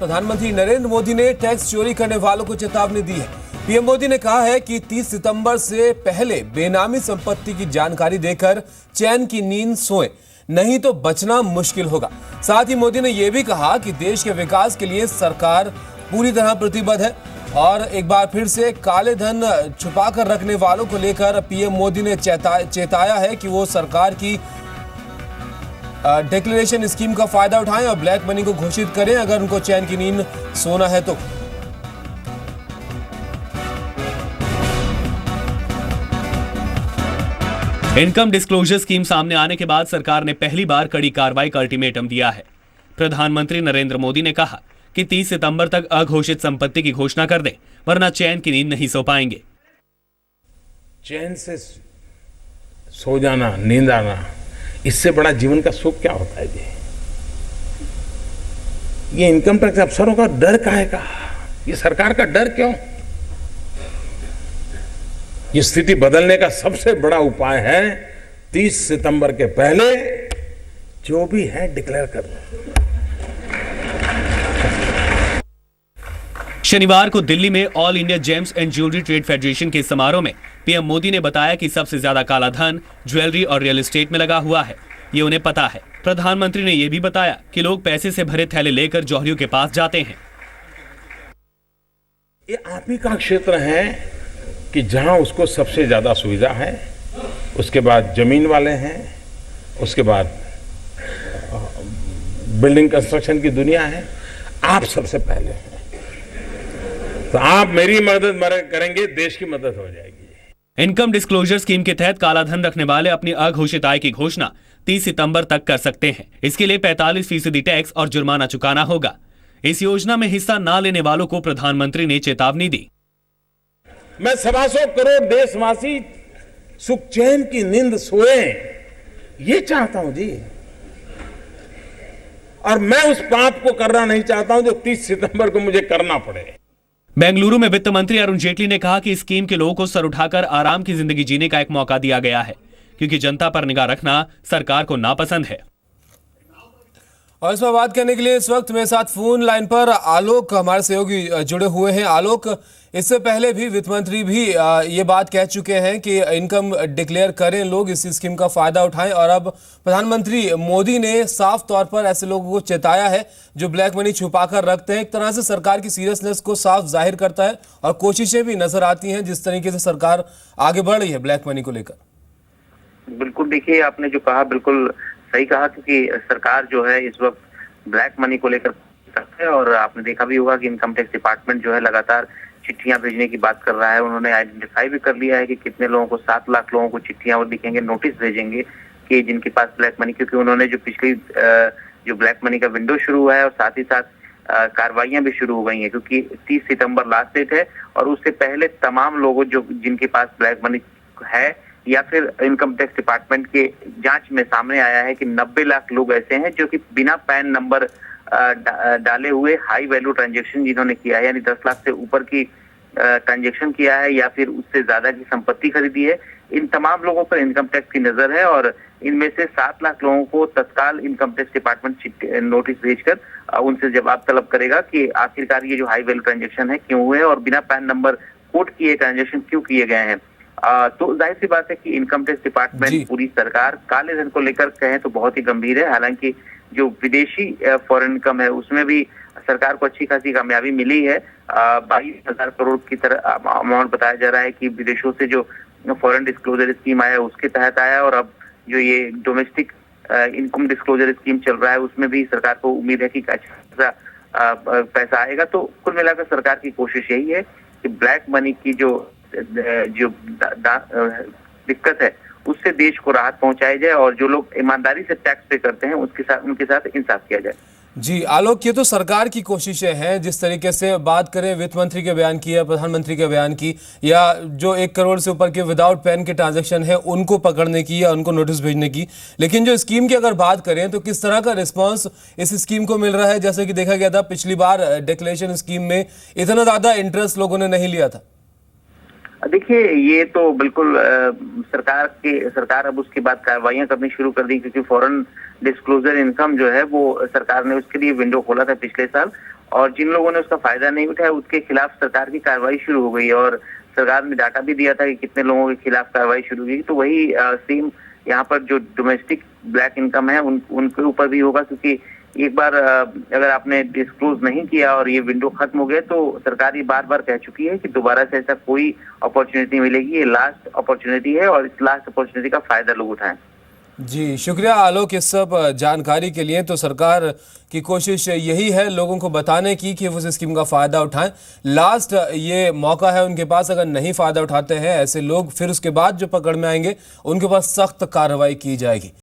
प्रधानमंत्री नरेंद्र मोदी ने टैक्स चोरी करने वालों को चेतावनी दी है। पीएम मोदी ने कहा है कि 30 सितंबर से पहले बेनामी संपत्ति की जानकारी देकर चैन की नींद सोएं, नहीं तो बचना मुश्किल होगा। साथ ही मोदी ने यह भी कहा कि देश के विकास के लिए सरकार पूरी तरह प्रतिबद्ध है और एक बार फिर से काले धन छुपा कर रखने वालों को लेकर पीएम मोदी ने चेताया है कि वो सरकार की डिक्लेरेशन स्कीम का फायदा उठाएं और ब्लैक मनी को घोषित करें अगर उनको चैन की नींद सोना है तो। इनकम डिस्क्लोजर स्कीम सामने आने के बाद सरकार ने पहली बार कड़ी कार्रवाई का अल्टीमेटम दिया है। प्रधानमंत्री नरेंद्र मोदी ने कहा कि 30 सितंबर तक अघोषित संपत्ति की घोषणा कर दें, वरना चैन की नींद नहीं सो पाएंगे। चैन से सो जाना, नींद आना, इससे बड़ा जीवन का सुख क्या होता है जी? ये इनकम टैक्स अफसरों का डर काहे का? ये सरकार का डर क्यों? ये स्थिति बदलने का सबसे बड़ा उपाय है 30 सितंबर के पहले जो भी है डिक्लेयर कर दो। शनिवार को दिल्ली में all India James and jewellery trade federation के समारोह में पीएम मोदी ने बताया कि सबसे ज्यादा काला धन ज्वेलरी और रियल एस्टेट में लगा हुआ है, ये उन्हें पता है। प्रधानमंत्री ने यह भी बताया कि लोग पैसे से भरे थैले लेकर जौहरियों के पास जाते हैं। ये आप ही का क्षेत्र है कि जहां उसको सबसे ज्यादा सुविधा है, उसके बाद जमीन वाले हैं, उसके बाद बिल्डिंग कंस्ट्रक्शन की दुनिया है, आप सबसे पहले हैं। तो आप मेरी मदद करेंगे, देश की मदद हो जाएगी। इनकम डिस्क्लोजर स्कीम के तहत काला धन रखने वाले अपनी अघोषित आय की घोषणा 30 सितंबर तक कर सकते हैं। इसके लिए 45% टैक्स और जुर्माना चुकाना होगा। इस योजना में हिस्सा न लेने वालों को प्रधानमंत्री ने चेतावनी दी। मैं 125 करोड़ देशवासी सुख चैन की नींद सोए, ये चाहता हूं जी। और मैं उस पाप को करना नहीं चाहता हूं जो 30 सितंबर को मुझे करना पड़े। बेंगलुरु में वित्त मंत्री अरुण जेटली ने कहा कि इस स्कीम के लोगों को सर उठाकर आराम की जिंदगी जीने का एक मौका दिया गया है, क्योंकि जनता पर निगाह रखना सरकार को नापसंद है। और इस पर बात करने के लिए इस वक्त मेरे साथ फोन लाइन पर आलोक हमारे सहयोगी जुड़े हुए हैं। आलोक, इससे पहले भी वित्त मंत्री भी ये बात कह चुके हैं कि इनकम डिक्लेयर करें लोग, इस स्कीम का फायदा उठाएं, और अब प्रधानमंत्री मोदी ने साफ तौर पर ऐसे लोगों को चेताया है जो ब्लैक मनी छुपा कर रखते हैं। एक तरह से सरकार की सीरियसनेस को साफ जाहिर करता है और कोशिशें भी नजर आती हैं जिस तरीके से सरकार आगे बढ़ रही है ब्लैक मनी को लेकर। बिल्कुल, देखिए आपने जो कहा बिल्कुल सही कहा, क्योंकि सरकार जो है इस वक्त ब्लैक मनी को लेकर है और आपने देखा भी होगा कि इनकम टैक्स डिपार्टमेंट जो है लगातार चिट्ठियां भेजने की बात कर रहा है। उन्होंने आइडेंटिफाई भी कर लिया है कि कितने लोगों को, 7 लाख लोगों को चिट्ठियां वो दिखेंगे, नोटिस भेजेंगे कि जिनके पास ब्लैक मनी, क्योंकि उन्होंने जो पिछली जो ब्लैक मनी का विंडो शुरू हुआ है और साथ ही साथ कार्रवाइयां भी शुरू हो गई हैं, क्योंकि 30 सितंबर लास्ट डेट है और उससे पहले तमाम लोगों जो जिनके पास ब्लैक मनी है या फिर इनकम टैक्स डिपार्टमेंट के जांच में सामने आया है कि 90 लाख लोग ऐसे हैं जो कि बिना पैन नंबर डाले हुए हाई वैल्यू ट्रांजैक्शन जिन्होंने किया है, यानी 10 लाख से ऊपर की ट्रांजैक्शन किया है या फिर उससे ज्यादा की संपत्ति खरीदी है, इन तमाम लोगों पर इनकम टैक्स की नजर है। और इनमें से 7 लाख लोगों को तत्काल इनकम टैक्स डिपार्टमेंट नोटिस भेजकर उनसे जवाब तलब करेगा कि आखिरकार ये जो हाई वैल्यू ट्रांजैक्शन है क्यों हुए और बिना पैन नंबर कोड किए ट्रांजैक्शन क्यों किए गए हैं। तो जाहिर सी बात है कि इनकम टैक्स डिपार्टमेंट, पूरी सरकार काले धन को लेकर कहें तो बहुत ही गंभीर है। हालांकि जो विदेशी फॉरेन इनकम है उसमें भी सरकार को अच्छी खासी कामयाबी मिली है। 22,000 करोड़ की तरह अमाउंट बताया जा रहा है कि विदेशों से जो फॉरेन डिस्क्लोजर स्कीम आया उसके तहत आया, और अब जो ये डोमेस्टिक इनकम डिस्क्लोजर स्कीम चल रहा है उसमें भी सरकार को उम्मीद है कि अच्छा पैसा आएगा। तो कुल मिलाकर सरकार की कोशिश यही है कि ब्लैक मनी की जो दिक्कत है उससे देश को राहत पहुंचाई जाए और जो लोग ईमानदारी से टैक्स पे करते हैं उनके साथ इंसाफ किया जाए। जी आलोक, ये तो सरकार की कोशिशें हैं। जिस तरीके से बात करें वित्त मंत्री के बयान की या प्रधानमंत्री के बयान की, या जो 1 करोड़ से ऊपर के विदाउट पैन के ट्रांजैक्शन है उनको पकड़ने की या उनको नोटिस भेजने की, लेकिन जो स्कीम की अगर बात करें तो किस तरह का रिस्पांस इस स्कीम को मिल रहा है? जैसे कि देखा गया था पिछली बार डिक्लेरेशन स्कीम में इतना ज्यादा इंटरेस्ट लोगों ने नहीं लिया था। देखिए ये तो बिल्कुल सरकार अब उसके बाद कार्रवाइयां करनी शुरू कर दी, क्योंकि फॉरेन डिस्क्लोजर इनकम जो है वो सरकार ने उसके लिए विंडो खोला था पिछले साल, और जिन लोगों ने उसका फायदा नहीं उठाया उसके खिलाफ सरकार की कार्रवाई शुरू हो गई। और सरकार ने डाटा भी दिया था कि कितने लोगों के खिलाफ कार्रवाई शुरू हुई। तो वही सेम यहाँ पर जो डोमेस्टिक ब्लैक इनकम है उनके ऊपर भी होगा, क्योंकि एक बार अगर आपने डिस्क्लोज नहीं किया और ये विंडो खत्म हो गया तो सरकार ये बार बार कह चुकी है कि दोबारा से ऐसा कोई अपॉर्चुनिटी मिलेगी। ये लास्ट अपॉर्चुनिटी है और इस लास्ट अपॉर्चुनिटी का फायदा लोग उठाएं। जी शुक्रिया आलोक इस सब जानकारी के लिए। तो सरकार की कोशिश यही है लोगों को बताने की कि वो इस स्कीम का फ़ायदा उठाएं। लास्ट ये मौका है उनके पास, अगर नहीं फ़ायदा उठाते हैं ऐसे लोग फिर उसके बाद जो पकड़ में आएंगे उनके पास सख्त कार्रवाई की जाएगी।